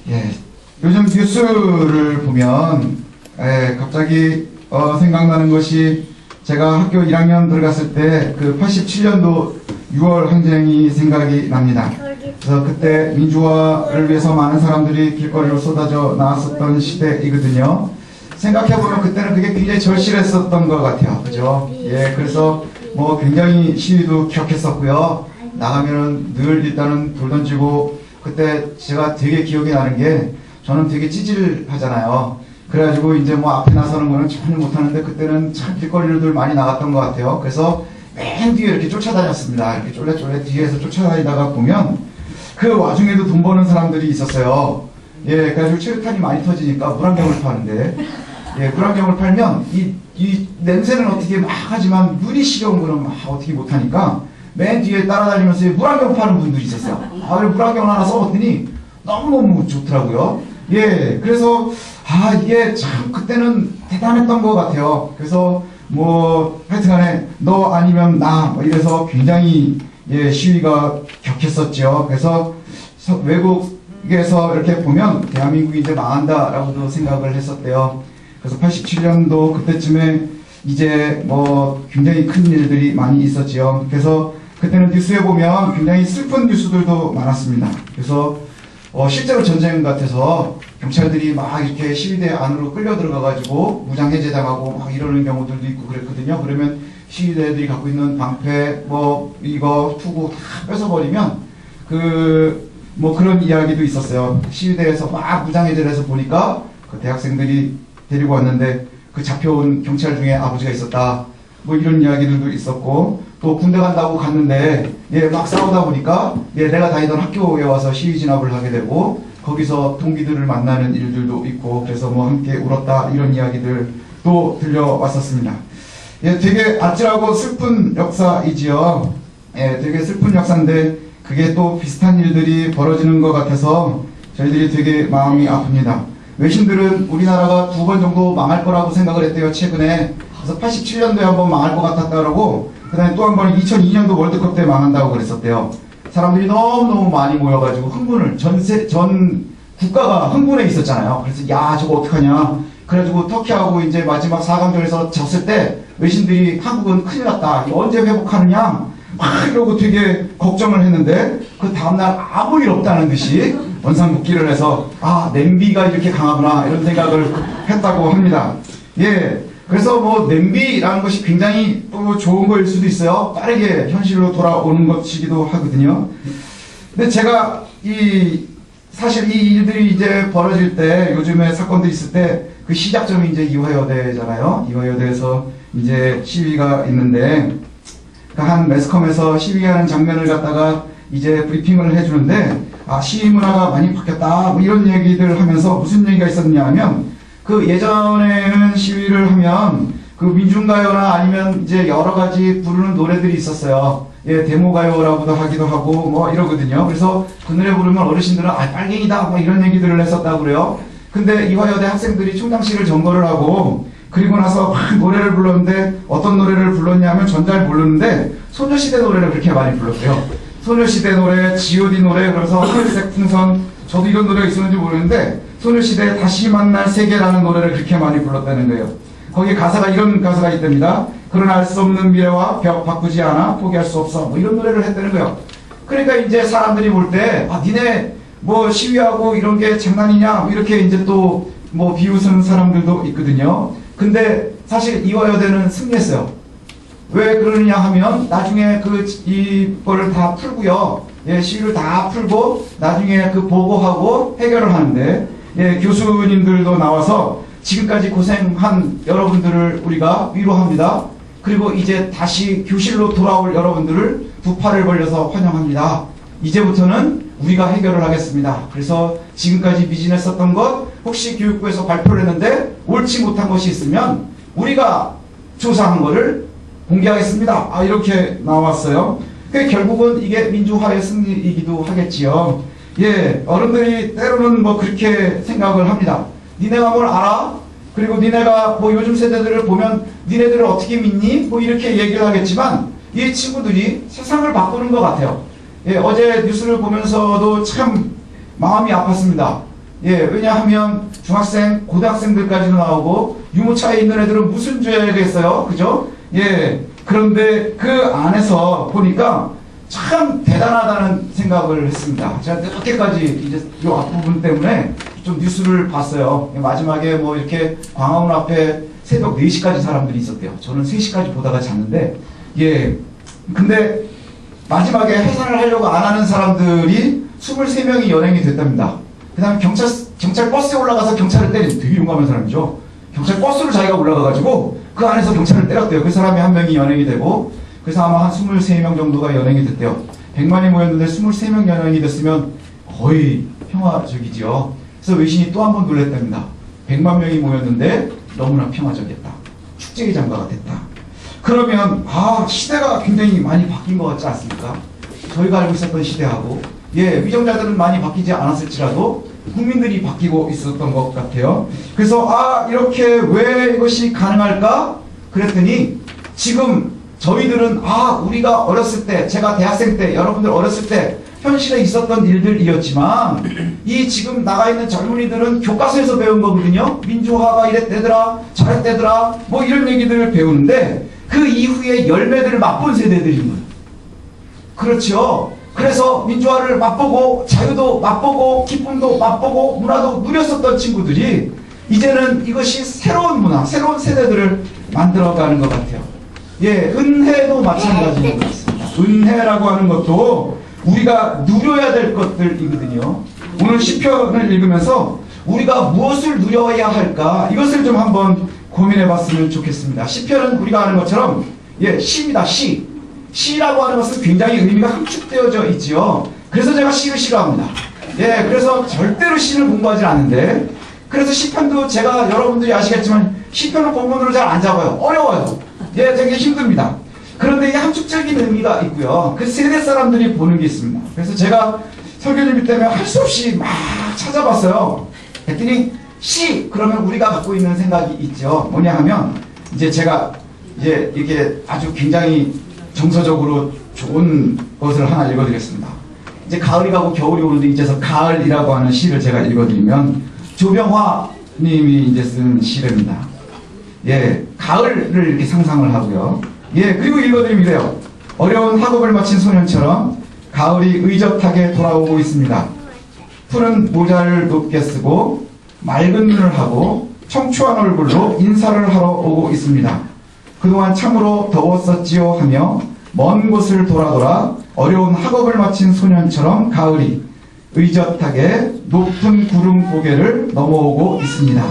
예, 요즘 뉴스를 보면 갑자기 생각나는 것이 제가 학교 1학년 들어갔을 때 그 87년도 6월 항쟁이 생각이 납니다. 그래서 그때 민주화를 위해서 많은 사람들이 길거리로 쏟아져 나왔었던 시대이거든요. 생각해보면 그때는 그게 굉장히 절실했었던 것 같아요. 그죠? 예, 그래서 뭐 굉장히 시위도 격했었고요. 나가면은 늘 일단은 돌 던지고, 그때 제가 되게 기억이 나는 게, 저는 되게 찌질하잖아요. 그래가지고 이제 뭐 앞에 나서는 거는 전혀 못하는데, 그때는 참 길거리를 많이 나갔던 것 같아요. 그래서 맨 뒤에 이렇게 쫓아다녔습니다. 이렇게 쫄래쫄래 뒤에서 쫓아다니다가 보면 그 와중에도 돈 버는 사람들이 있었어요. 예, 그래가지고 체류탄이 많이 터지니까 물안경을 파는데, 예, 물안경을 팔면 이 냄새는 어떻게 막 하지만 눈이 시려운 거는 막 어떻게 못하니까 맨 뒤에 따라다니면서 물안경 파는 분들이 있었어요. 물안경 하나 써봤더니 너무너무 좋더라고요. 예, 그래서 이게 참 그때는 대단했던 것 같아요. 그래서 뭐 하여튼간에 너 아니면 나 뭐 이래서 굉장히 시위가 격했었죠. 그래서 외국에서 이렇게 보면 대한민국이 이제 망한다라고도 생각을 했었대요. 그래서 87년도 그때쯤에 이제 뭐 굉장히 큰 일들이 많이 있었지요. 그래서 그때는 뉴스에 보면 굉장히 슬픈 뉴스들도 많았습니다. 그래서 실제로 전쟁 같아서 경찰들이 막 이렇게 시위대 안으로 끌려 들어가가지고 무장해제당하고 막 이러는 경우들도 있고 그랬거든요. 그러면 시위대들이 갖고 있는 방패, 뭐 이거 투구 다 뺏어버리면 뭐 그런 이야기도 있었어요. 시위대에서 막 무장해제를 해서 보니까 그 대학생들이 데리고 왔는데 그 잡혀온 경찰 중에 아버지가 있었다. 뭐 이런 이야기들도 있었고, 또 군대 간다고 갔는데 막 싸우다 보니까 내가 다니던 학교에 와서 시위 진압을 하게 되고 거기서 동기들을 만나는 일들도 있고, 그래서 뭐 함께 울었다 이런 이야기들도 들려왔었습니다. 되게 아찔하고 슬픈 역사이지요. 되게 슬픈 역사인데 그게 또 비슷한 일들이 벌어지는 것 같아서 저희들이 되게 마음이 아픕니다. 외신들은 우리나라가 2번 정도 망할 거라고 생각을 했대요, 최근에. 그래서 87년도에 한번 망할 것 같았다라고, 그 다음에 또 한 번 2002년도 월드컵 때 망한다고 그랬었대요. 사람들이 너무너무 많이 모여가지고 흥분을, 전 국가가 흥분해 있었잖아요. 그래서 야, 저거 어떡하냐. 그래가지고 터키하고 이제 마지막 4강전에서 졌을 때 외신들이 한국은 큰일 났다. 언제 회복하느냐. 막 이러고 되게 걱정을 했는데 그 다음날 아무 일 없다는 듯이 원상복귀를 해서 냄비가 이렇게 강하구나 이런 생각을 했다고 합니다. 예, 그래서 뭐 냄비라는 것이 굉장히 또 좋은 거일 수도 있어요. 빠르게 현실로 돌아오는 것이기도 하거든요. 근데 제가 사실 이 일들이 이제 벌어질 때, 요즘에 사건들이 있을 때 그 시작점이 이제 이화여대잖아요. 이화여대에서 이제 시위가 있는데 한 매스컴에서 시위하는 장면을 갖다가 이제 브리핑을 해주는데 시위 문화가 많이 바뀌었다 뭐 이런 얘기들 하면서 무슨 얘기가 있었냐 하면, 그 예전에는 시위를 하면 그 민중가요나 아니면 이제 여러 가지 부르는 노래들이 있었어요. 예, 데모가요라고도 하기도 하고 뭐 이러거든요. 그래서 그 노래 부르면 어르신들은 빨갱이다 뭐 이런 얘기들을 했었다고 그래요. 근데 이화여대 학생들이 총장실을 점거를 하고 그리고 나서 막 노래를 불렀는데 어떤 노래를 불렀냐면 전 잘 모르는데 소녀시대 노래를 그렇게 많이 불렀대요. 소녀시대 노래, G.O.D 노래, 그래서 하늘색 풍선, 저도 이런 노래가 있었는지 모르는데 소녀시대 다시 만날 세계라는 노래를 그렇게 많이 불렀다는 거예요. 거기에 가사가 이런 가사가 있답니다. 그러나 알 수 없는 미래와 벽 바꾸지 않아 포기할 수 없어 뭐 이런 노래를 했다는 거예요. 그러니까 이제 사람들이 볼 때 니네 뭐 시위하고 이런 게 장난이냐 뭐 이렇게 이제 또 뭐 비웃는 사람들도 있거든요. 근데 사실 이화여대는 승리했어요. 왜 그러느냐 하면 나중에 이거를 다 풀고요. 시위를 다 풀고 나중에 보고하고 해결을 하는데 교수님들도 나와서 지금까지 고생한 여러분들을 우리가 위로합니다. 그리고 이제 다시 교실로 돌아올 여러분들을 두 팔을 벌려서 환영합니다. 이제부터는 우리가 해결을 하겠습니다. 그래서 지금까지 미진했었던 것 혹시 교육부에서 발표를 했는데 옳지 못한 것이 있으면 우리가 조사한 거를 공개하겠습니다. 이렇게 나왔어요. 결국은 이게 민주화의 승리이기도 하겠지요. 예, 어른들이 때로는 뭐 그렇게 생각을 합니다. 니네가 뭘 알아? 그리고 니네가 뭐 요즘 세대들을 보면 니네들을 어떻게 믿니? 뭐 이렇게 얘기를 하겠지만 이 친구들이 세상을 바꾸는 것 같아요. 예, 어제 뉴스를 보면서도 참 마음이 아팠습니다. 예, 왜냐하면 중학생, 고등학생들까지도 나오고 유모차에 있는 애들은 무슨 죄겠어요, 그죠? 예, 그런데 그 안에서 보니까 참 대단하다는 생각을 했습니다. 제가 늦게까지 이제 이 앞부분 때문에 좀 뉴스를 봤어요. 마지막에 뭐 이렇게 광화문 앞에 새벽 4시까지 사람들이 있었대요. 저는 3시까지 보다가 잤는데, 예, 근데 마지막에 해산을 하려고 안 하는 사람들이 23명이 연행이 됐답니다. 그 다음에 경찰 버스에 올라가서 경찰을 때린, 되게 용감한 사람이죠. 경찰 버스로 자기가 올라가가지고 그 안에서 경찰을 때렸대요. 그 사람이 한 명이 연행이 되고, 그래서 아마 한 23명 정도가 연행이 됐대요. 100만이 모였는데 23명 연행이 됐으면 거의 평화적이지요. 그래서 외신이 또 한 번 놀랬답니다. 100만 명이 모였는데 너무나 평화적이었다. 축제의 장가가 됐다. 그러면 시대가 굉장히 많이 바뀐 것 같지 않습니까? 저희가 알고 있었던 시대하고, 예, 위정자들은 많이 바뀌지 않았을지라도 국민들이 바뀌고 있었던 것 같아요. 그래서 이렇게 왜 이것이 가능할까? 그랬더니 지금 저희들은 우리가 어렸을 때, 제가 대학생 때, 여러분들 어렸을 때 현실에 있었던 일들이었지만 이 지금 나가 있는 젊은이들은 교과서에서 배운 거거든요. 민주화가 이랬대더라, 저랬대더라, 뭐 이런 얘기들을 배우는데 그 이후에 열매들을 맛본 세대들인 거예요. 그렇죠. 그래서 민주화를 맛보고 자유도 맛보고 기쁨도 맛보고 문화도 누렸었던 친구들이 이제는 이것이 새로운 문화, 새로운 세대들을 만들어가는 것 같아요. 예, 은혜도 마찬가지인 것 같습니다. 은혜라고 하는 것도 우리가 누려야 될 것들이거든요. 오늘 시편을 읽으면서 우리가 무엇을 누려야 할까, 이것을 좀 한번 고민해 봤으면 좋겠습니다. 시편은 우리가 아는 것처럼 시입니다. 시라고 하는 것은 굉장히 의미가 함축되어져 있지요. 그래서 제가 시를 싫어합니다. 예, 그래서 절대로 시를 공부하지 않는데, 그래서 시편도 제가 여러분들이 아시겠지만 시편을 본문으로 잘 안 잡아요. 어려워요. 예, 되게 힘듭니다. 그런데 이게 함축적인 의미가 있고요. 그 세대 사람들이 보는 게 있습니다. 그래서 제가 설교님이 때문에 할 수 없이 막 찾아봤어요. 했더니 그러면 우리가 갖고 있는 생각이 있죠. 뭐냐 하면, 이제 제가 이게 아주 굉장히 정서적으로 좋은 것을 하나 읽어드리겠습니다. 이제 가을이 가고 겨울이 오는데 이제서 가을이라고 하는 시를 제가 읽어드리면 조병화 님이 이제 쓴 시입니다. 예, 가을을 이렇게 상상을 하고요. 예, 그리고 읽어드리면 이래요. 어려운 학업을 마친 소년처럼 가을이 의젓하게 돌아오고 있습니다. 푸른 모자를 높게 쓰고 맑은 눈을 하고 청초한 얼굴로 인사를 하러 오고 있습니다. 그동안 참으로 더웠었지요 하며 먼 곳을 돌아 어려운 학업을 마친 소년처럼 가을이 의젓하게 높은 구름 고개를 넘어오고 있습니다.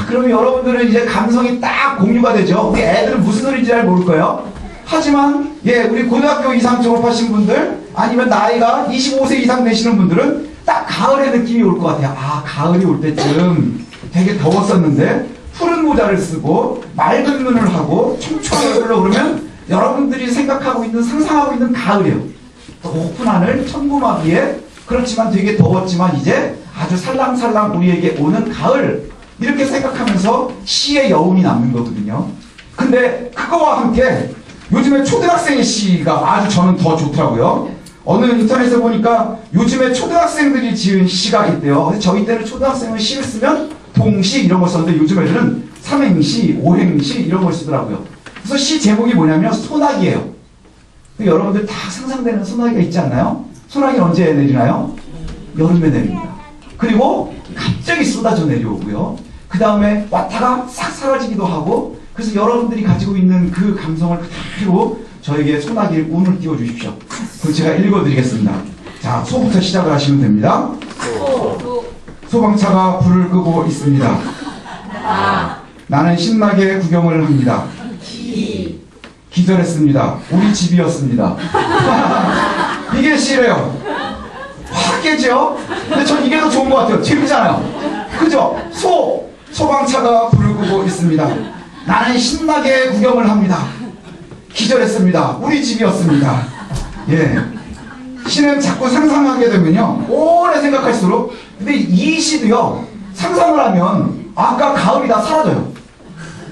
그럼 여러분들은 이제 감성이 딱 공유가 되죠. 우리 애들은 무슨 노래인지 잘 모를 거예요. 하지만 우리 고등학교 이상 졸업하신 분들, 아니면 나이가 25세 이상 되시는 분들은 딱 가을의 느낌이 올 것 같아요. 가을이 올 때쯤 되게 더웠었는데 푸른 모자를 쓰고 맑은 눈을 하고 청초한 얼굴로, 그러면 여러분들이 생각하고 있는, 상상하고 있는 가을이에요. 높은 하늘, 천고막 위에, 그렇지만 되게 더웠지만 이제 아주 살랑살랑 우리에게 오는 가을, 이렇게 생각하면서 시의 여운이 남는 거거든요. 근데 그거와 함께 요즘에 초등학생의 시가 아주 저는 더 좋더라고요. 어느 인터넷에 보니까 요즘에 초등학생들이 지은 시가 있대요. 그래서 저희 때는 초등학생은 시를 쓰면 동시 이런 걸 썼는데 요즘 애들은 삼행시, 오행시 이런 걸 쓰더라고요. 그래서 시 제목이 뭐냐면 소나기예요. 여러분들 다 상상되는 소나기가 있지 않나요? 소나기는 언제 내리나요? 여름에 내립니다. 그리고 갑자기 쏟아져 내려오고요. 그 다음에 왔다가 싹 사라지기도 하고, 그래서 여러분들이 가지고 있는 그 감성을 그대로 저에게 소나기를 운을 띄워주십시오. 그럼 제가 읽어드리겠습니다. 자, 소부터 시작을 하시면 됩니다. 소방차가 불을 끄고 있습니다. 나는 신나게 구경을 합니다. 기절했습니다. 우리 집이었습니다. 이게 시래요. 확 깨죠? 근데 전 이게 더 좋은 것 같아요. 재밌잖아요. 그죠? 소방차가 불을 끄고 있습니다. 나는 신나게 구경을 합니다. 기절했습니다. 우리 집이었습니다. 예. 시는 자꾸 상상하게 되면요, 오래 생각할수록, 근데 이 시도요, 상상을 하면 아까 가을이 다 사라져요.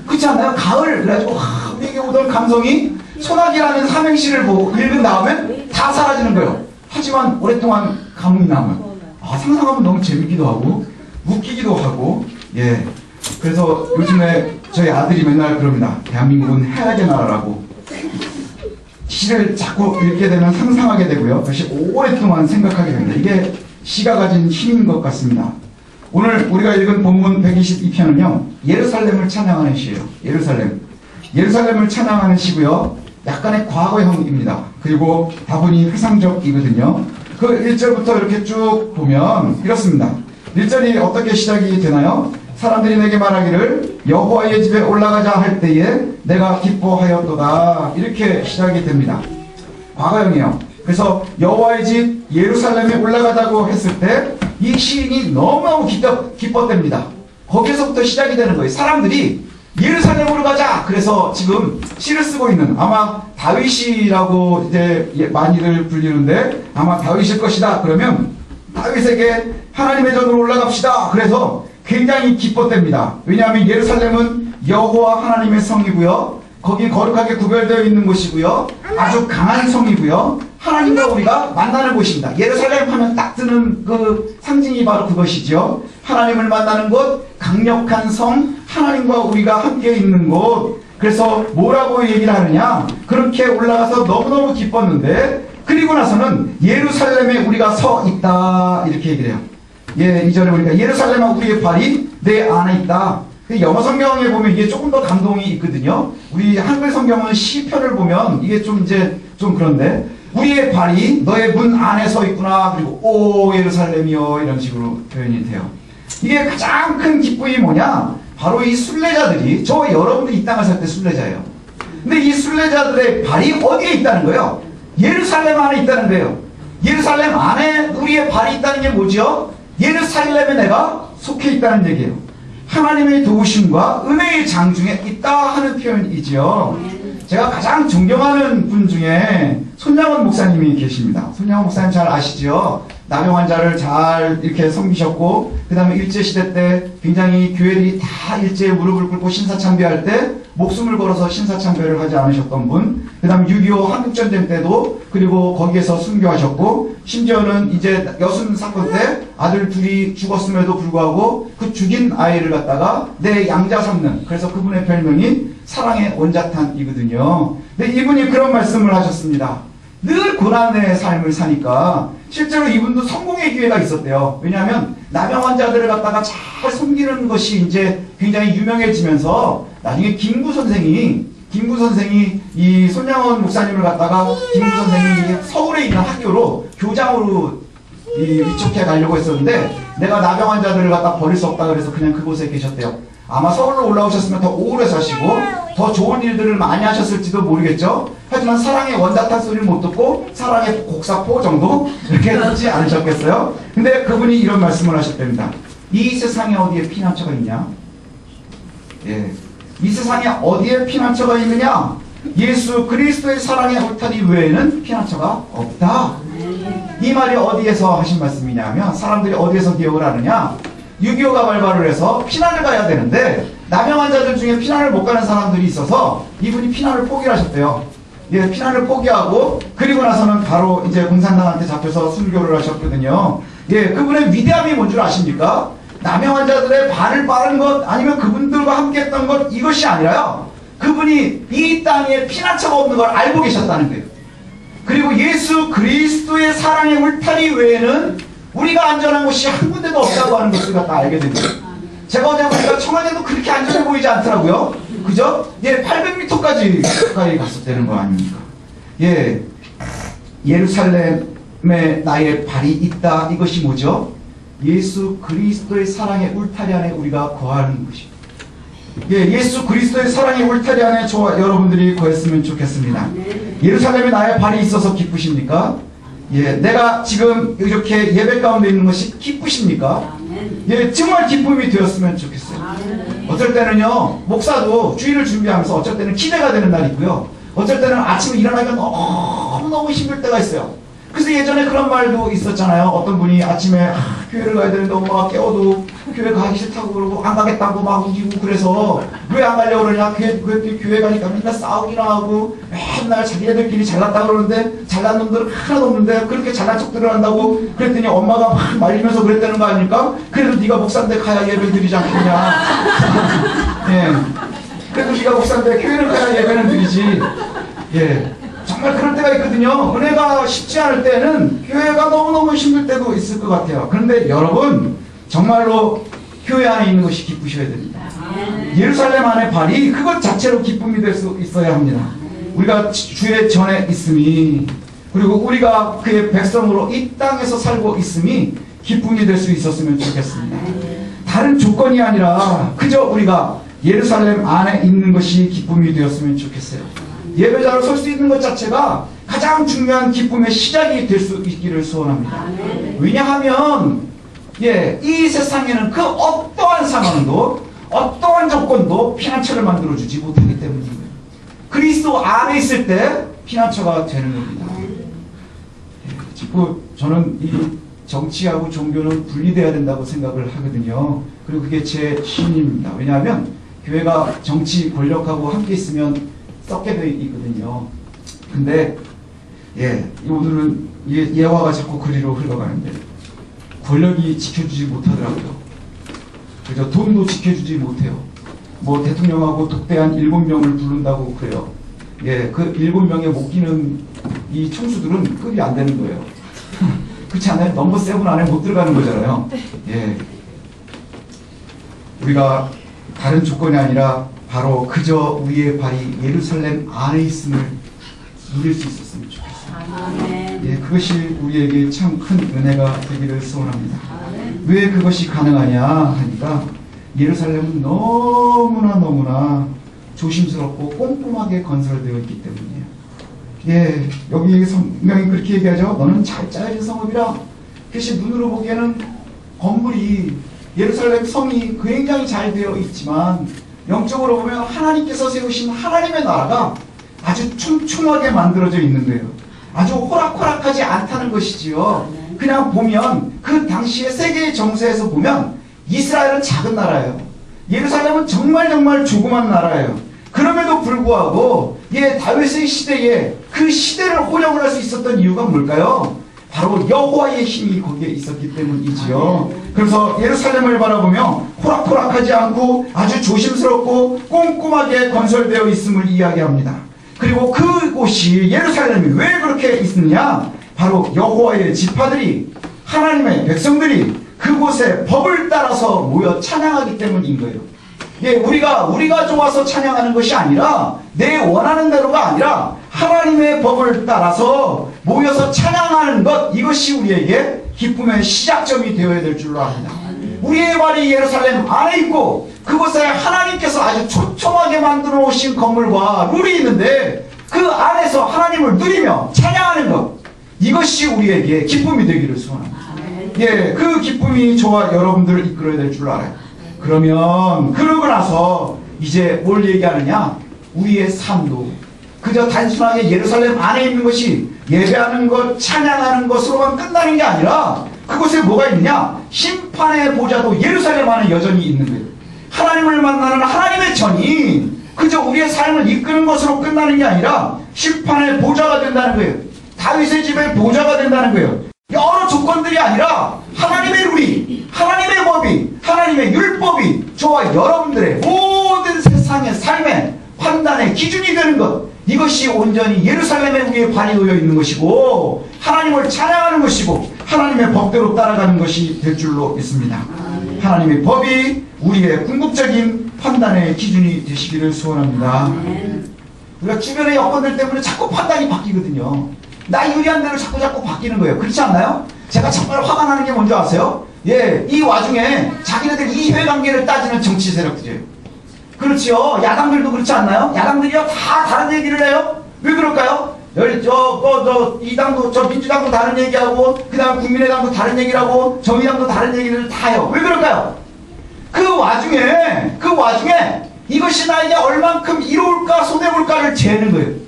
그렇지 않나요? 가을, 그래가지고 우리에게 오던 감성이 소나기라는 삼행시를 보고 읽은 다음에 다 사라지는 거예요. 하지만 오랫동안 감흥이 남은 상상하면 너무 재밌기도 하고 웃기기도 하고. 예. 그래서 요즘에 저희 아들이 맨날 그럽니다. 대한민국은 해악의 나라라고. 시를 자꾸 읽게 되면 상상하게 되고요. 다시 오랫동안 생각하게 됩니다. 이게 시가 가진 힘인 것 같습니다. 오늘 우리가 읽은 본문 122편은요. 예루살렘을 찬양하는 시예요. 예루살렘을 찬양하는 시고요. 약간의 과거형입니다. 그리고 다분히 회상적이거든요. 그 1절부터 이렇게 쭉 보면 이렇습니다. 1절이 어떻게 시작이 되나요? 사람들이 내게 말하기를 여호와의 집에 올라가자 할 때에 내가 기뻐하였도다. 이렇게 시작이 됩니다. 과거형이에요. 그래서 여호와의 집 예루살렘에 올라가자고 했을 때 이 시인이 너무너무 기뻤답니다. 거기서부터 시작이 되는 거예요. 사람들이 예루살렘으로 가자. 그래서 지금 시를 쓰고 있는 아마 다윗이라고 이제 많이들 불리는데 아마 다윗일 것이다. 그러면 다윗에게 하나님의 전으로 올라갑시다. 그래서 굉장히 기뻤답니다. 왜냐하면 예루살렘은 여호와 하나님의 성이고요. 거기 거룩하게 구별되어 있는 곳이고요. 아주 강한 성이고요. 하나님과 우리가 만나는 곳입니다. 예루살렘 하면 딱 드는 그 상징이 바로 그것이죠. 하나님을 만나는 곳, 강력한 성, 하나님과 우리가 함께 있는 곳. 그래서 뭐라고 얘기를 하느냐? 그렇게 올라가서 너무너무 기뻤는데 그리고 나서는 예루살렘에 우리가 서 있다. 이렇게 얘기를 해요. 예, 2절에 보니까 예루살렘아 우리의 발이 내 안에 있다. 영어 성경에 보면 이게 조금 더 감동이 있거든요. 우리 한글 성경은 시편을 보면 이게 좀 그런데 우리의 발이 너의 문 안에 서 있구나. 그리고 오 예루살렘이여 이런 식으로 표현이 돼요. 이게 가장 큰 기쁨이 뭐냐? 바로 이 순례자들이 여러분들이 이 땅을 살 때 순례자예요. 근데 이 순례자들의 발이 어디에 있다는 거예요? 예루살렘 안에 있다는 거예요. 예루살렘 안에 우리의 발이 있다는 게 뭐죠? 예루살렘에 내가 속해 있다는 얘기예요. 하나님의 도우심과 은혜의 장중에 있다 하는 표현이지요. 제가 가장 존경하는 분 중에 손양원 목사님이 계십니다. 손양원 목사님 잘 아시죠? 나병 환자를 잘 이렇게 섬기셨고 그 다음에 일제시대 때 굉장히 교회들이 다 일제에 무릎을 꿇고 신사참배할 때 목숨을 걸어서 신사참배를 하지 않으셨던 분. 그 다음에 6.25 한국전쟁 때도 그리고 거기에서 순교하셨고 심지어는 이제 여순 사건 때 아들 둘이 죽었음에도 불구하고 그 죽인 아이를 갖다가 내 양자 삼는, 그래서 그분의 별명이 사랑의 원자탄이거든요. 근데 이분이 그런 말씀을 하셨습니다. 늘 고난의 삶을 사니까 실제로 이분도 성공의 기회가 있었대요. 왜냐하면 나병 환자들을 갖다가 잘 섬기는 것이 이제 굉장히 유명해지면서 나중에 김구 선생이 이 손양원 목사님을 갖다가 김구 선생이 서울에 있는 학교로 교장으로 위촉해 가려고 했었는데 내가 나병 환자들을 갖다 버릴 수 없다 그래서 그냥 그곳에 계셨대요. 아마 서울로 올라오셨으면 더 오래 사시고 더 좋은 일들을 많이 하셨을지도 모르겠죠. 하지만 사랑의 원자탄 소리를 못 듣고 사랑의 곡사포 정도 이렇게 듣지 않으셨겠어요. 근데 그분이 이런 말씀을 하셨답니다. 이 세상에 어디에 피난처가 있냐? 예, 이 세상에 어디에 피난처가 있느냐? 예수 그리스도의 사랑의 울타리 외에는 피난처가 없다. 이 말이 어디에서 하신 말씀이냐면 사람들이 어디에서 기억을 하느냐? 6.25가 발발을 해서 피난을 가야 되는데 나병 환자들 중에 피난을 못 가는 사람들이 있어서 이분이 피난을 포기하셨대요. 예, 피난을 포기하고 그리고 나서는 바로 이제 공산당한테 잡혀서 순교를 하셨거든요. 예, 그분의 위대함이 뭔 줄 아십니까? 나병 환자들의 발을 빠른 것 아니면 그분들과 함께 했던 것 이것이 아니라요. 그분이 이 땅에 피난처가 없는 걸 알고 계셨다는 거예요. 그리고 예수 그리스도의 사랑의 울타리 외에는 우리가 안전한 곳이 한 군데도 없다고 하는 것을 갖다 알게 됩니다. 제가 어제 보니까 청와대도 그렇게 안전해 보이지 않더라고요. 그죠? 예, 800m까지 가까이 갔었다는 거 아닙니까? 예, 예루살렘에 나의 발이 있다. 이것이 뭐죠? 예수 그리스도의 사랑의 울타리 안에 우리가 거하는 것입니다. 예, 예수 그리스도의 사랑의 울타리 안에 저와 여러분들이 거했으면 좋겠습니다. 예루살렘에 나의 발이 있어서 기쁘십니까? 예, 내가 지금 이렇게 예배 가운데 있는 것이 기쁘십니까? 예, 정말 기쁨이 되었으면 좋겠어요. 어쩔 때는요, 목사도 주일을 준비하면서 어쩔 때는 기대가 되는 날이 있고요. 어쩔 때는 아침에 일어나기가 너무너무 힘들 때가 있어요. 그 그래서 예전에 그런 말도 있었잖아요. 어떤 분이 아침에 교회를 가야 되는데 엄마가 깨워도 교회 가기 싫다고 그러고 안 가겠다고 막 우기고 그래서 왜 안 가려고 그러냐. 교회 가니까 맨날 싸우기나 하고 맨날 자기네들끼리 잘났다 그러는데 잘난 놈들은 하나도 없는데 그렇게 잘난 척들을 한다고 그랬더니 엄마가 막 말리면서 그랬다는 거 아닙니까? 그래도 네가 목사인데 가야 예배 드리지 않겠냐. 예. 그래도 네가 목사인데 교회를 가야 예배는 드리지. 예. 정말 그럴 때가 있거든요. 은혜가 쉽지 않을 때는 교회가 너무너무 힘들 때도 있을 것 같아요. 그런데 여러분 정말로 교회 안에 있는 것이 기쁘셔야 됩니다. 예루살렘 안에 발이 그것 자체로 기쁨이 될 수 있어야 합니다. 우리가 주의 전에 있음이 그리고 우리가 그의 백성으로 이 땅에서 살고 있음이 기쁨이 될 수 있었으면 좋겠습니다. 다른 조건이 아니라 그저 우리가 예루살렘 안에 있는 것이 기쁨이 되었으면 좋겠어요. 예배자로 설 수 있는 것 자체가 가장 중요한 기쁨의 시작이 될 수 있기를 소원합니다. 왜냐하면 이 세상에는 그 어떠한 상황도 어떠한 조건도 피난처를 만들어주지 못하기 때문입니다. 그리스도 안에 있을 때 피난처가 되는 겁니다. 자꾸 저는 이 정치하고 종교는 분리돼야 된다고 생각을 하거든요. 그리고 그게 제 신입니다. 왜냐하면 교회가 정치 권력하고 함께 있으면 썩게 되어 있거든요. 근데 오늘은 예화가 자꾸 그리로 흘러가는데 권력이 지켜주지 못하더라고요. 그죠? 돈도 지켜주지 못해요. 뭐 대통령하고 독대한 7명을 부른다고 그래요. 그 7명에 못 끼는 이 총수들은 급이 안 되는 거예요. 그렇지 않아요? 넘버 7 안에 못 들어가는 거잖아요. 우리가 다른 조건이 아니라 바로 그저 우리의 발이 예루살렘 안에 있음을 누릴 수 있었으면 좋겠어요. 그것이 우리에게 참 큰 은혜가 되기를 소원합니다. 왜 그것이 가능하냐 하니까 예루살렘은 너무나 조심스럽고 꼼꼼하게 건설되어 있기 때문이에요. 여기 성경이 그렇게 얘기하죠. 너는 잘 짜여진 성읍이라. 그것이 눈으로 보기에는 건물이 예루살렘 성이 굉장히 잘 되어 있지만 영적으로 보면 하나님께서 세우신 하나님의 나라가 아주 촘촘하게 만들어져 있는 거예요. 아주 호락호락하지 않다는 것이지요. 그냥 보면 그 당시의 세계의 정세에서 보면 이스라엘은 작은 나라예요. 예루살렘은 정말 조그만 나라예요. 그럼에도 불구하고 다윗의 시대에 그 시대를 호령을 할 수 있었던 이유가 뭘까요? 바로 여호와의 힘이 거기에 있었기 때문이지요. 그래서 예루살렘을 바라보며 호락호락하지 않고 아주 조심스럽고 꼼꼼하게 건설되어 있음을 이야기합니다. 그리고 그곳이 예루살렘이 왜 그렇게 있느냐? 바로 여호와의 지파들이 하나님의 백성들이 그곳에 법을 따라서 모여 찬양하기 때문인 거예요. 우리가 좋아서 찬양하는 것이 아니라 내 원하는 대로가 아니라 하나님의 법을 따라서 모여서 찬양하는 것, 이것이 우리에게 기쁨의 시작점이 되어야 될 줄로 압니다. 우리의 발이 예루살렘 안에 있고 그곳에 하나님께서 아주 촘촘하게 만들어 오신 건물과 룰이 있는데 그 안에서 하나님을 누리며 찬양하는 것, 이것이 우리에게 기쁨이 되기를 소원합니다. 그 기쁨이 저와 여러분들을 이끌어야 될 줄 알아요. 그러면 그러고 나서 이제 뭘 얘기하느냐? 우리의 삶도 그저 단순하게 예루살렘 안에 있는 것이 예배하는 것, 찬양하는 것으로만 끝나는 게 아니라 그곳에 뭐가 있느냐? 심판의 보좌도 예루살렘 안에 여전히 있는 거예요. 하나님을 만나는 하나님의 전이 그저 우리의 삶을 이끄는 것으로 끝나는 게 아니라 심판의 보좌가 된다는 거예요. 다윗의 집의 보좌가 된다는 거예요. 여러 조건들이 아니라 하나님의 룰이, 하나님의 법이, 하나님의 율법이 저와 여러분들의 모든 세상의 삶의 판단의 기준이 되는 것, 이것이 온전히 예루살렘에 우리의 발이 놓여 있는 것이고 하나님을 찬양하는 것이고 하나님의 법대로 따라가는 것이 될 줄로 믿습니다. 하나님의 법이 우리의 궁극적인 판단의 기준이 되시기를 소원합니다. 우리가 주변의 여건들 때문에 자꾸 판단이 바뀌거든요. 나 유리한 대로 자꾸 바뀌는 거예요. 그렇지 않나요? 제가 정말 화가 나는 게 뭔지 아세요? 이 와중에 자기네들 이해관계를 따지는 정치 세력들이에요. 그렇지요. 야당들도 그렇지 않나요? 야당들이요 다 다른 얘기를 해요. 왜 그럴까요? 이 당도, 저 민주당도 다른 얘기하고, 그 다음 국민의당도 다른 얘기를 하고, 정의당도 다른 얘기를 다 해요. 왜 그럴까요? 그 와중에 이것이 나에게 얼만큼 이로울까 손해볼까를 재는 거예요.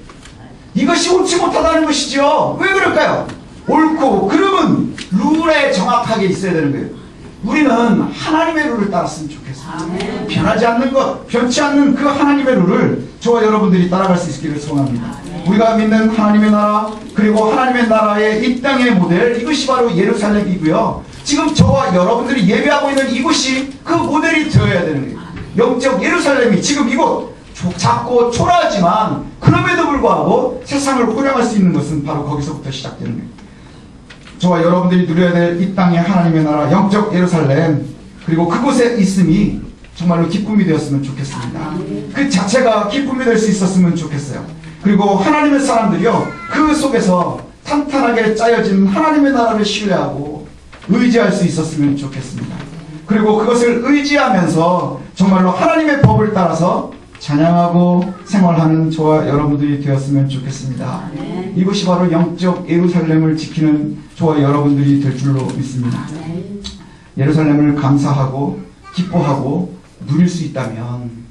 이것이 옳지 못하다는 것이죠. 왜 그럴까요? 옳고 그름은 룰에 정확하게 있어야 되는 거예요. 우리는 하나님의 룰을 따랐으면 좋겠어요. 변하지 않는 것, 변치 않는 그 하나님의 룰을 저와 여러분들이 따라갈 수 있기를 소원합니다. 우리가 믿는 하나님의 나라, 그리고 하나님의 나라의 이 땅의 모델, 이것이 바로 예루살렘이고요. 지금 저와 여러분들이 예배하고 있는 이곳이 그 모델이 되어야 되는 거예요. 영적 예루살렘이 지금 이곳 작고 초라하지만 그럼에도 불구하고 세상을 호령할 수 있는 것은 바로 거기서부터 시작되는 거예요. 저와 여러분들이 누려야 될 이 땅의 하나님의 나라, 영적 예루살렘, 그리고 그곳에 있음이 정말로 기쁨이 되었으면 좋겠습니다. 그 자체가 기쁨이 될 수 있었으면 좋겠어요. 그리고 하나님의 사람들이요, 그 속에서 탄탄하게 짜여진 하나님의 나라를 신뢰하고 의지할 수 있었으면 좋겠습니다. 그리고 그것을 의지하면서 정말로 하나님의 법을 따라서 찬양하고 생활하는 저와 여러분들이 되었으면 좋겠습니다. 이것이 바로 영적 예루살렘을 지키는 저와 여러분들이 될 줄로 믿습니다. 예루살렘을 감사하고 기뻐하고 누릴 수 있다면,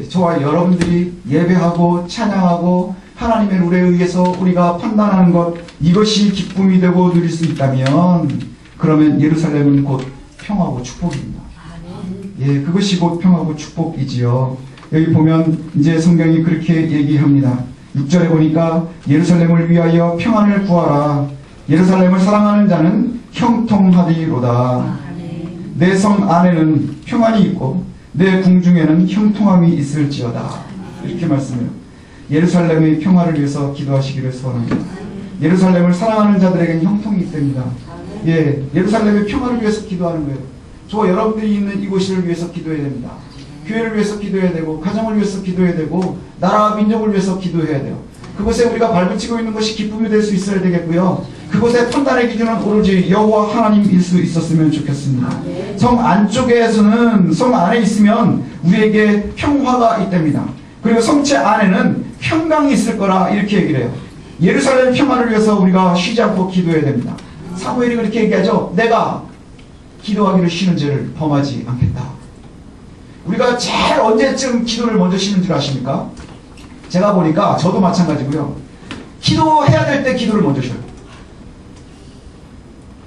저와 여러분들이 예배하고 찬양하고 하나님의 룰에 의해서 우리가 판단하는 것, 이것이 기쁨이 되고 누릴 수 있다면, 그러면 예루살렘은 곧 평화고 축복입니다. 그것이 곧 평화고 축복이지요. 여기 보면 이제 성경이 그렇게 얘기합니다. 6절에 보니까 예루살렘을 위하여 평안을 구하라. 예루살렘을 사랑하는 자는 형통하리로다. 내 성 안에는 평안이 있고 내 궁중에는 형통함이 있을지어다. 이렇게 말씀해요. 예루살렘의 평화를 위해서 기도하시기를 소원합니다. 예루살렘을 사랑하는 자들에게는 형통이 있답니다. 예루살렘의 평화를 위해서 기도하는 거예요. 저와 여러분들이 있는 이곳을 위해서 기도해야 됩니다. 교회를 위해서 기도해야 되고, 가정을 위해서 기도해야 되고, 나라와 민족을 위해서 기도해야 돼요. 그곳에 우리가 발붙이고 있는 것이 기쁨이 될 수 있어야 되겠고요. 그곳의 판단의 기준은 오로지 여호와 하나님일 수 있었으면 좋겠습니다. 성 안쪽에서는, 성 안에 있으면 우리에게 평화가 있답니다. 그리고 성체 안에는 평강이 있을 거라 이렇게 얘기를 해요. 예루살렘 평화를 위해서 우리가 쉬지 않고 기도해야 됩니다. 사무엘이 그렇게 얘기하죠. 내가 기도하기를 쉬는 죄를 범하지 않겠다. 우리가 제일 언제쯤 기도를 먼저 쉬는 줄 아십니까? 제가 보니까 저도 마찬가지고요. 기도해야 될 때 기도를 먼저 쉬어요.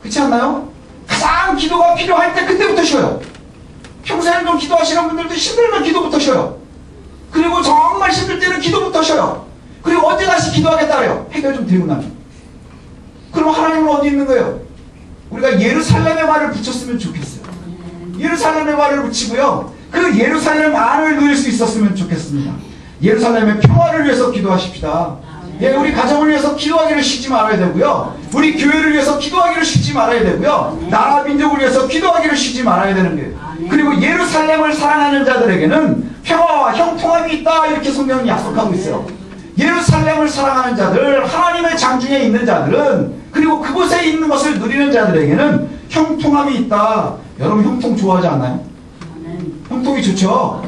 그렇지 않나요? 가장 기도가 필요할 때 그때부터 쉬어요. 평소에는 좀 기도하시는 분들도 힘들면 기도부터 쉬어요. 그리고 정말 힘들 때는 기도부터 쉬어요. 그리고 언제 다시 기도하겠다 그래요. 해결 좀 되고 나면. 그럼 하나님은 어디 있는 거예요? 우리가 예루살렘의 말을 붙였으면 좋겠어요. 예루살렘의 말을 붙이고요. 그 예루살렘 안을 누릴 수 있었으면 좋겠습니다. 예루살렘의 평화를 위해서 기도하십시다. 우리 가정을 위해서 기도하기를 쉬지 말아야 되고요. 우리 교회를 위해서 기도하기를 쉬지 말아야 되고요. 나라 민족을 위해서 기도하기를 쉬지 말아야 되는 거예요. 그리고 예루살렘을 사랑하는 자들에게는 평화와 형통함이 있다. 이렇게 성경이 약속하고 있어요. 예루살렘을 사랑하는 자들, 하나님의 장중에 있는 자들은, 그리고 그곳에 있는 것을 누리는 자들에게는 형통함이 있다. 여러분 형통 좋아하지 않나요? 형통이 좋죠?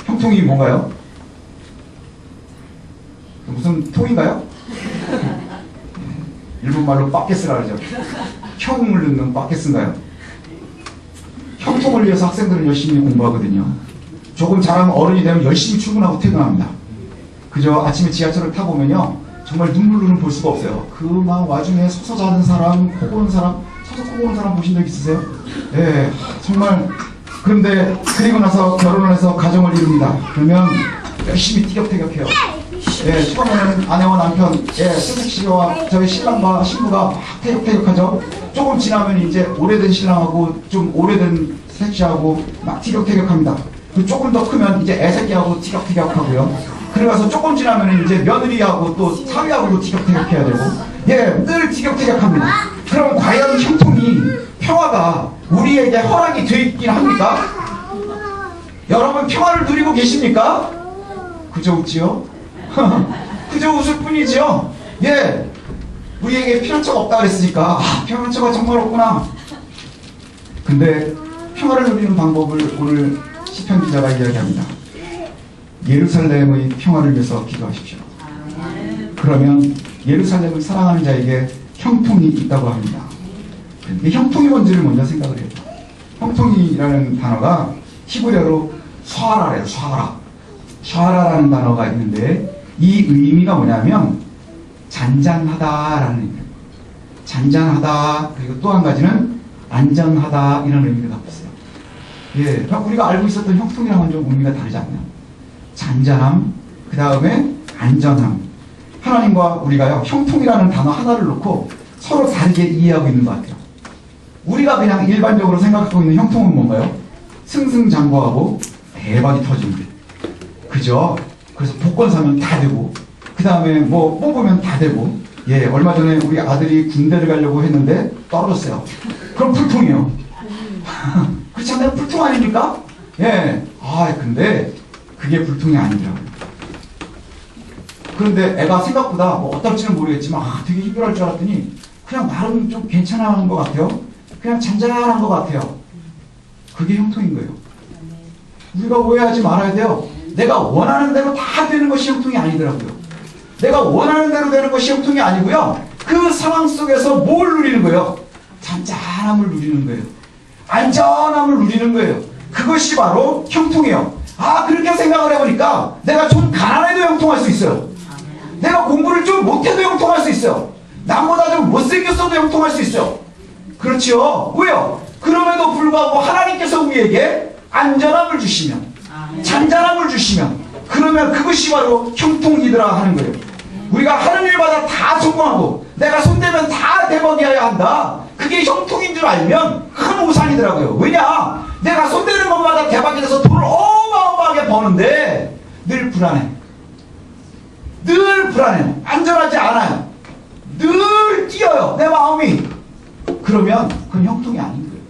형통이 뭔가요? 무슨 통인가요? 일본말로 빠켓스라 그러죠. 형을 넣는 빠켓스인가요? 형통을 위해서 학생들은 열심히 공부하거든요. 조금 자라면 어른이 되면 열심히 출근하고 퇴근합니다. 그저 아침에 지하철을 타보면요, 정말 눈물로는 볼 수가 없어요. 그 막 와중에 서서 자는 사람, 코 고는 사람, 서서 코 고는 사람 보신 적 있으세요? 정말. 그런데 그리고 나서 결혼을 해서 가정을 이룹니다. 그러면 열심히 티격태격해요. 처음에는 아내와 남편, 새색시와 저희 신랑과 신부가 막 태격태격하죠. 조금 지나면 이제 오래된 신랑하고 좀 오래된 새색시하고 막 티격태격합니다. 그 조금 더 크면 이제 애새끼하고 티격태격하고요. 그러고서 조금 지나면 이제 며느리하고 또 사위하고도 티격태격해야 되고, 늘 티격태격합니다. 그럼 과연 형통이, 평화가 우리에게 허락이 되어 있긴 합니까? 여러분 평화를 누리고 계십니까? 그저 웃지요? 그저 웃을 뿐이지요? 우리에게 피난처가 없다 그랬으니까, 피난처가 정말 없구나. 근데 평화를 누리는 방법을 오늘 시편 기자가 이야기합니다. 예루살렘의 평화를 위해서 기도하십시오. 그러면 예루살렘을 사랑하는 자에게 형통이 있다고 합니다. 형통이 뭔지를 먼저 생각을 해요. 형통이라는 단어가 히브리어로 샤라래요. 샤라라는 단어가 있는데, 이 의미가 뭐냐면 잔잔하다라는 의미입니다. 잔잔하다, 그리고 또 한 가지는 안전하다, 이런 의미를 갖고 있어요. 예, 우리가 알고 있었던 형통이랑은 좀 의미가 다르지 않나요? 잔잔함, 그 다음에 안전함. 하나님과 우리가요, 형통이라는 단어 하나를 놓고 서로 다르게 이해하고 있는 것 같아요. 우리가 그냥 일반적으로 생각하고 있는 형통은 뭔가요? 승승장구하고 대박이 터지는 게. 그죠? 그래서 복권 사면 다 되고, 그 다음에 뭐 뽑으면 다 되고, 예, 얼마 전에 우리 아들이 군대를 가려고 했는데 떨어졌어요. 그럼 불통이에요. 그렇지 않나요? 불통 아닙니까? 예. 아, 근데 그게 불통이 아니더라고요. 그런데 애가 생각보다 뭐 어떨지는 모르겠지만, 되게 힘들어할 줄 알았더니 그냥 나름 좀 괜찮은 것 같아요. 그냥 잔잔한 것 같아요. 그게 형통인 거예요. 우리가 오해하지 말아야 돼요. 내가 원하는 대로 다 되는 것이 형통이 아니더라고요. 내가 원하는 대로 되는 것이 형통이 아니고요. 그 상황 속에서 뭘 누리는 거예요? 잔잔함을 누리는 거예요. 안전함을 누리는 거예요. 그것이 바로 형통이에요. 그렇게 생각을 해보니까 내가 좀 가난해도 형통할 수 있어요. 내가 공부를 좀 못해도 형통할 수 있어요. 남보다 좀 못생겼어도 형통할 수 있어요. 그렇죠? 왜요? 그럼에도 불구하고 하나님께서 우리에게 안전함을 주시면, 잔잔함을 주시면, 그러면 그것이 바로 형통이더라 하는 거예요. 우리가 하는 일마다 다 성공하고 내가 손대면 다 대박이어야 한다. 그게 형통인 줄 알면 큰 오산이더라고요. 왜냐? 내가 손대는 것마다 대박이 돼서 돈을 어마어마하게 버는데 늘 불안해. 늘 불안해요. 안전하지 않아요. 늘 뛰어요. 내 마음이. 그러면 그건 형통이 아닌 거예요.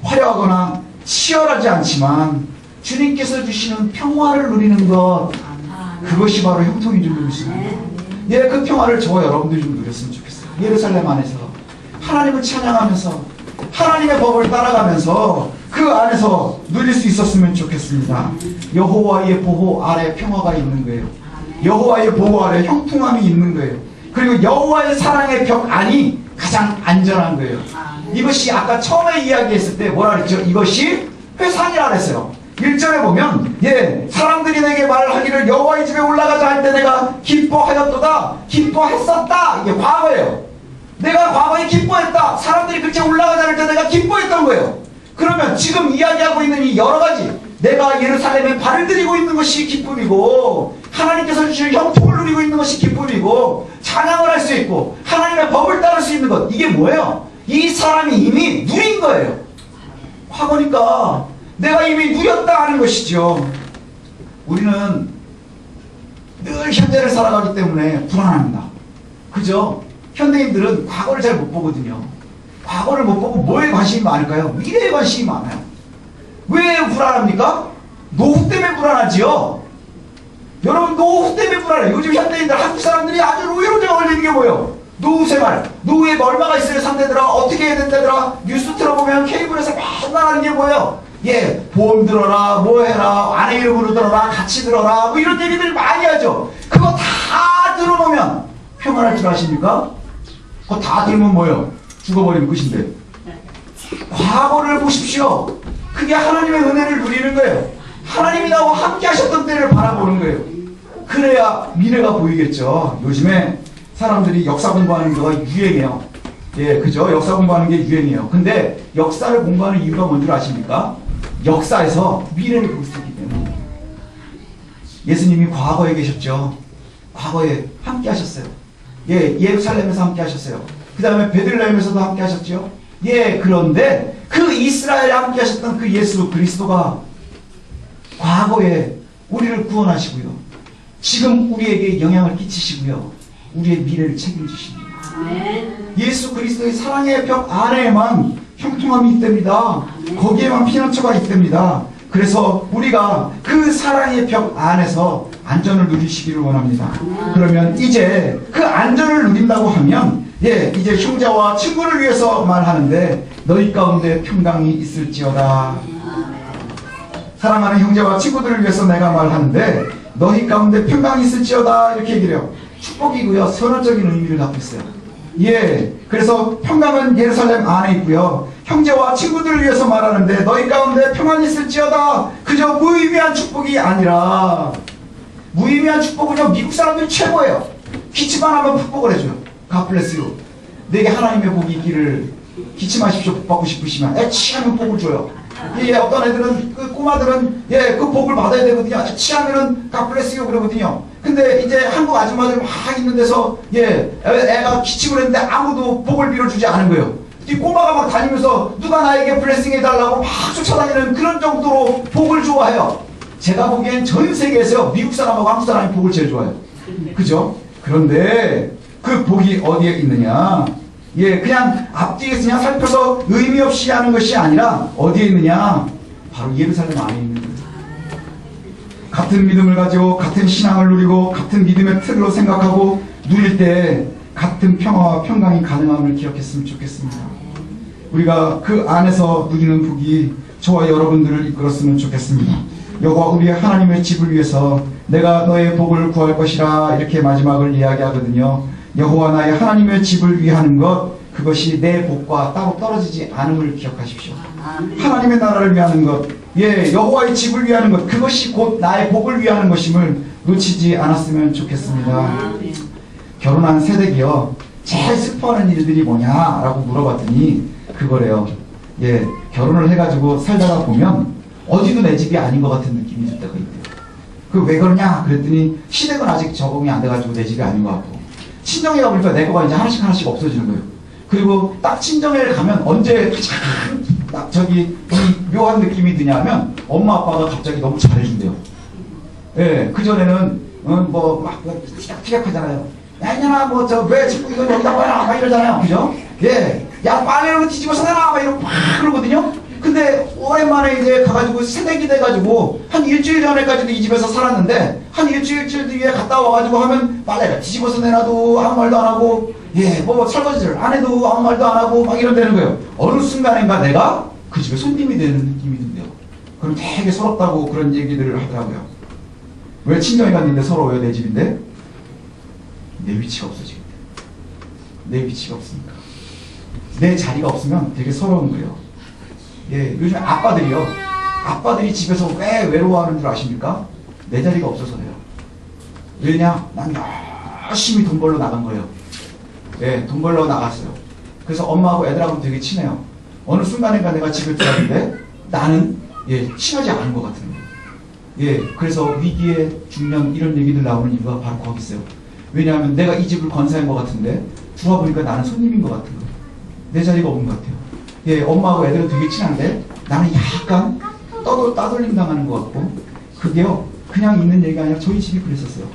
화려하거나 치열하지 않지만 주님께서 주시는 평화를 누리는 것, 그것이 바로 형통인 줄 믿습니다. 예, 그 평화를 저와 여러분들이 좀 누렸으면 좋겠어요. 예루살렘 안에서 하나님을 찬양하면서 하나님의 법을 따라가면서 그 안에서 누릴 수 있었으면 좋겠습니다. 여호와의 보호 아래 평화가 있는 거예요. 여호와의 보호 아래 형통함이 있는 거예요. 그리고 여호와의 사랑의 벽 안이 가장 안전한 거예요. 이것이 아까 처음에 이야기했을 때 뭐라 그랬죠? 이것이 회상이라 그랬어요. 1절에 보면, 예, 사람들이 내게 말하기를 여호와의 집에 올라가자 할 때 내가 기뻐하였도다, 기뻐했었다. 이게 과거예요. 내가 과거에 기뻐했다. 사람들이 그렇게 올라가자 할 때 내가 기뻐했던 거예요. 그러면 지금 이야기하고 있는 이 여러 가지, 내가 예루살렘에 발을 들이고 있는 것이 기쁨이고, 하나님께서 주신 형통을 누리고 있는 것이 기쁨이고, 찬양을 할 수 있고, 하나님의 법을 따를 수 있는 것, 이게 뭐예요? 이 사람이 이미 누린 거예요. 과거니까 내가 이미 누렸다 하는 것이죠. 우리는 늘 현재를 살아가기 때문에 불안합니다. 그죠? 현대인들은 과거를 잘 못 보거든요. 과거를 못 보고 뭐에 관심이 많을까요? 미래에 관심이 많아요. 왜 불안합니까? 노후 때문에 불안하지요. 여러분, 노후 때문에 불안해요. 요즘 현대인들, 한국 사람들이 아주 노이로제가 걸리는 게 뭐예요? 노후 생활. 노후에 얼마가 있어야 산대더라, 어떻게 해야 된다더라. 뉴스 틀어보면 케이블에서 맨날 하는 게 뭐예요? 예, 보험 들어라, 뭐 해라, 아내 이름으로 들어라, 같이 들어라, 뭐 이런 얘기들 많이 하죠. 그거 다 들어놓으면 평안할 줄 아십니까? 그거 다 들으면 뭐예요? 죽어버리면 끝인데. 과거를 보십시오. 그게 하나님의 은혜를 누리는 거예요. 하나님이 나와 함께 하셨던 때를 바라보는 거예요. 그래야 미래가 보이겠죠. 요즘에 사람들이 역사 공부하는 거가 유행이에요. 예, 그죠? 역사 공부하는 게 유행이에요. 근데 역사를 공부하는 이유가 뭔지 아십니까? 역사에서 미래를 볼 수 있기 때문에. 예수님이 과거에 계셨죠. 과거에 함께 하셨어요. 예, 예루살렘에서 함께 하셨어요. 그 다음에 베들레헴에서도 함께 하셨죠. 예, 그런데 그 이스라엘에 함께 하셨던 그 예수 그리스도가 과거에 우리를 구원하시고요, 지금 우리에게 영향을 끼치시고요, 우리의 미래를 책임지십니다. 예수 그리스도의 사랑의 벽 안에만 형통함이 있답니다. 거기에만 피난처가 있답니다. 그래서 우리가 그 사랑의 벽 안에서 안전을 누리시기를 원합니다. 그러면 이제 그 안전을 누린다고 하면, 예, 이제 형제와 친구를 위해서 말하는데 너희 가운데 평강이 있을지어다. 사랑하는 형제와 친구들을 위해서 내가 말하는데 너희 가운데 평강이 있을지어다, 이렇게 얘기를 해요. 축복이고요, 선언적인 의미를 갖고 있어요. 예, 그래서 평강은 예루살렘 안에 있고요, 형제와 친구들을 위해서 말하는데 너희 가운데 평안이 있을지어다. 그저 무의미한 축복이 아니라, 무의미한 축복은요, 미국 사람들이 최고예요. 기침만 하면 축복을 해줘요. God bless you. 내게 하나님의 복이 있기를 기침하십시오. 복 받고 싶으시면 취하면 복을 줘요. 예, 어떤 애들은 그 꼬마들은 그 복을 받아야 되거든요. 취하면은 God bless you 그러거든요. 근데 이제 한국 아줌마들 막 있는 데서 애가 기침을 했는데 아무도 복을 빌어주지 않은 거예요. 이 꼬마가 막 다니면서 누가 나에게 블레싱 해달라고 막 쫓아다니는 그런 정도로 복을 좋아해요. 제가 보기엔 전 세계에서 미국 사람하고 한국 사람이 복을 제일 좋아해요. 그죠? 그런데 그 복이 어디에 있느냐? 그냥 앞뒤에서 그냥 살펴서 의미 없이 하는 것이 아니라 어디에 있느냐? 바로 예루살렘 안에 있는 거예요. 같은 믿음을 가지고 같은 신앙을 누리고 같은 믿음의 틀로 생각하고 누릴 때 같은 평화와 평강이 가능함을 기억했으면 좋겠습니다. 우리가 그 안에서 누리는 복이 저와 여러분들을 이끌었으면 좋겠습니다. 여호와 우리의 하나님의 집을 위해서 내가 너의 복을 구할 것이라 이렇게 마지막을 이야기하거든요. 여호와 나의 하나님의 집을 위하는 것, 그것이 내 복과 따로 떨어지지 않음을 기억하십시오. 하나님의 나라를 위하는 것, 여호와의 집을 위하는 것, 그것이 곧 나의 복을 위하는 것임을 놓치지 않았으면 좋겠습니다. 결혼한 새댁이요, 제일 슬퍼하는 일들이 뭐냐라고 물어봤더니 그거래요. 결혼을 해가지고 살다가 보면 어디도 내 집이 아닌 것 같은 느낌이 들 때가 있대요. 그 왜 그러냐 그랬더니 시댁은 아직 적응이 안 돼가지고 내 집이 아닌 것 같고, 친정에 가보니까 내 거가 이제 하나씩 없어지는 거예요. 그리고 딱 친정에 가면 언제 딱 묘한 느낌이 드냐면 엄마 아빠가 갑자기 너무 잘해준대요. 그전에는 막 티격하잖아요. 야 이년아 왜 자꾸 이거 여기다 놔 막 이러잖아요. 그죠? 야 빨래로 뒤집어서 내놔 막 이러고 막 그러거든요. 근데 오랜만에 이제 가가지고 새댁이 돼가지고 한 일주일 전에까지도 이 집에서 살았는데 한 일주일 뒤에 갔다 와가지고 하면 빨래를 뒤집어서 내놔도 아무 말도 안 하고 설거지를 안 해도 아무 말도 안 하고 막 이런다는 거예요. 어느 순간인가 내가 그 집에 손님이 되는 느낌이 든대요. 그럼 되게 서럽다고 그런 얘기들을 하더라고요. 왜 친정에 갔는데 서러워요? 내 집인데? 내 위치가 없어지겠대. 내 위치가 없으니까. 내 자리가 없으면 되게 서러운 거예요. 요즘 아빠들이 집에서 왜 외로워하는 줄 아십니까? 내 자리가 없어서요. 왜냐? 난 열심히 돈 벌러 나간 거예요. 돈 벌러 나갔어요. 그래서 엄마하고 애들하고 되게 친해요. 어느 순간인가 내가 집에 들어갔는데 나는 친하지 않은 것 같은 거예요. 그래서 위기의 중년 이런 얘기들 나오는 이유가 바로 거기 있어요. 왜냐하면 내가 이 집을 건사한 것 같은데 들어와 보니까 나는 손님인 것 같은 거예요. 내 자리가 없는 것 같아요. 엄마하고 애들은 되게 친한데 나는 약간 따돌림 당하는 것 같고, 그게요 그냥 있는 얘기가 아니라 저희 집이 그랬었어요.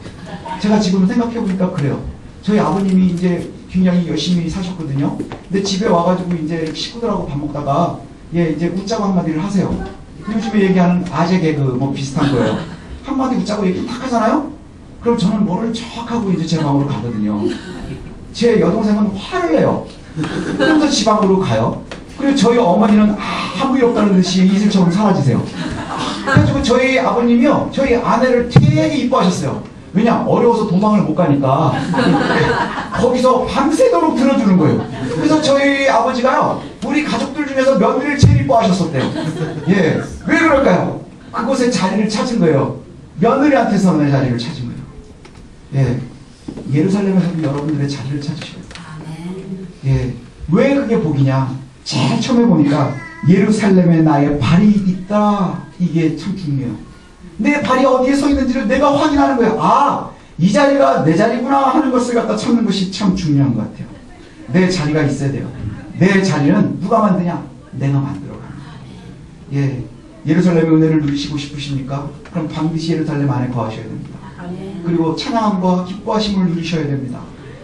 제가 지금 생각해보니까 그래요. 저희 아버님이 이제 굉장히 열심히 사셨거든요. 근데 집에 와가지고 이제 식구들하고 밥 먹다가 이제 웃자고 한마디를 하세요. 요즘에 얘기하는 아재 개그 비슷한 거예요. 한마디 웃자고 얘기 탁 하잖아요. 그럼 저는 뭐를 척 하고 이제 제 방으로 가거든요. 제 여동생은 화를 내요. 그러면서 지 방으로 가요. 그리고 저희 어머니는 아무 일 없다는 듯이 이슬처럼 사라지세요. 그래가지고 저희 아버님이요 저희 아내를 되게 이뻐하셨어요. 왜냐? 어려워서 도망을 못 가니까 거기서 밤새도록 들어주는 거예요. 그래서 저희 아버지가요 우리 가족들 중에서 며느리를 제일 이뻐하셨었대요. 왜 그럴까요? 그곳에 자리를 찾은 거예요. 며느리한테서 내 자리를 찾은 거예요. 예루살렘에서도 여러분들의 자리를 찾으셔야 돼요. 왜 그게 복이냐? 제일 처음에 보니까 예루살렘에 나의 발이 있다. 이게 참 중요해요. 내 발이 어디에 서 있는지를 내가 확인하는 거예요. 이 자리가 내 자리구나 하는 것을 갖다 찾는 것이 참 중요한 것 같아요. 내 자리가 있어야 돼요. 내 자리는 누가 만드냐? 내가 만들어가는 거예요. 예루살렘의 은혜를 누리시고 싶으십니까? 그럼 반드시 예루살렘 안에 거하셔야 됩니다. 그리고 찬양함과 기뻐하심을 누리셔야 됩니다.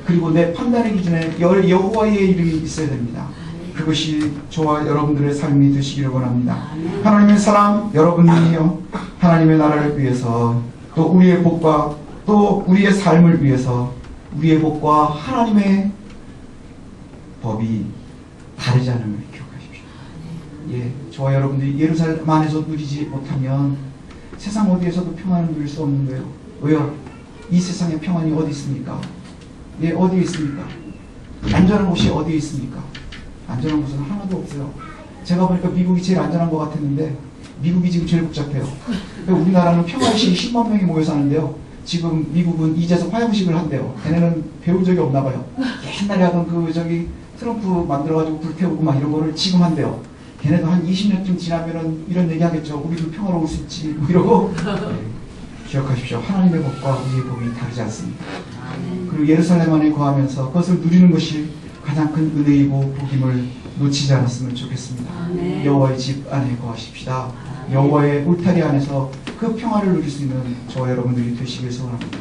그리고 내 판단의 기준에 여호와의 이름이 있어야 됩니다. 그것이 저와 여러분들의 삶이 되시기를 원합니다. 하나님의 사랑, 여러분들이요 하나님의 나라를 위해서, 또 우리의 복과 또 우리의 삶을 위해서 우리의 복과 하나님의 법이 다르지 않음을 기억하십시오. 저와 여러분들이 예루살렘 안에서 누리지 못하면 세상 어디에서도 평안을 누릴 수 없는 거예요. 왜요? 이 세상에 평안이 어디 있습니까? 어디에 있습니까? 안전한 곳이 어디에 있습니까? 안전한 곳은 하나도 없어요. 제가 보니까 미국이 제일 안전한 것 같았는데 미국이 지금 제일 복잡해요. 우리나라는 평화시 10만 명이 모여 사는데요. 지금 미국은 이제서 화형식을 한대요. 걔네는 배운 적이 없나 봐요. 옛날에 하던 트럼프 만들어가지고 불태우고 막 이런 거를 지금 한대요. 걔네도 한 20년쯤 지나면은 이런 얘기 하겠죠. 우리도 평화로울 수 있지. 뭐 이러고. 기억하십시오. 하나님의 법과 우리의 법이 다르지 않습니다. 그리고 예루살렘 안에 거하면서 그것을 누리는 것이 가장 큰 은혜이고 복임을 놓치지 않았으면 좋겠습니다. 여호와의 집 안에 거하십시다. 여호와의 울타리 안에서 그 평화를 누릴 수 있는 저와 여러분들이 되시길 소원합니다.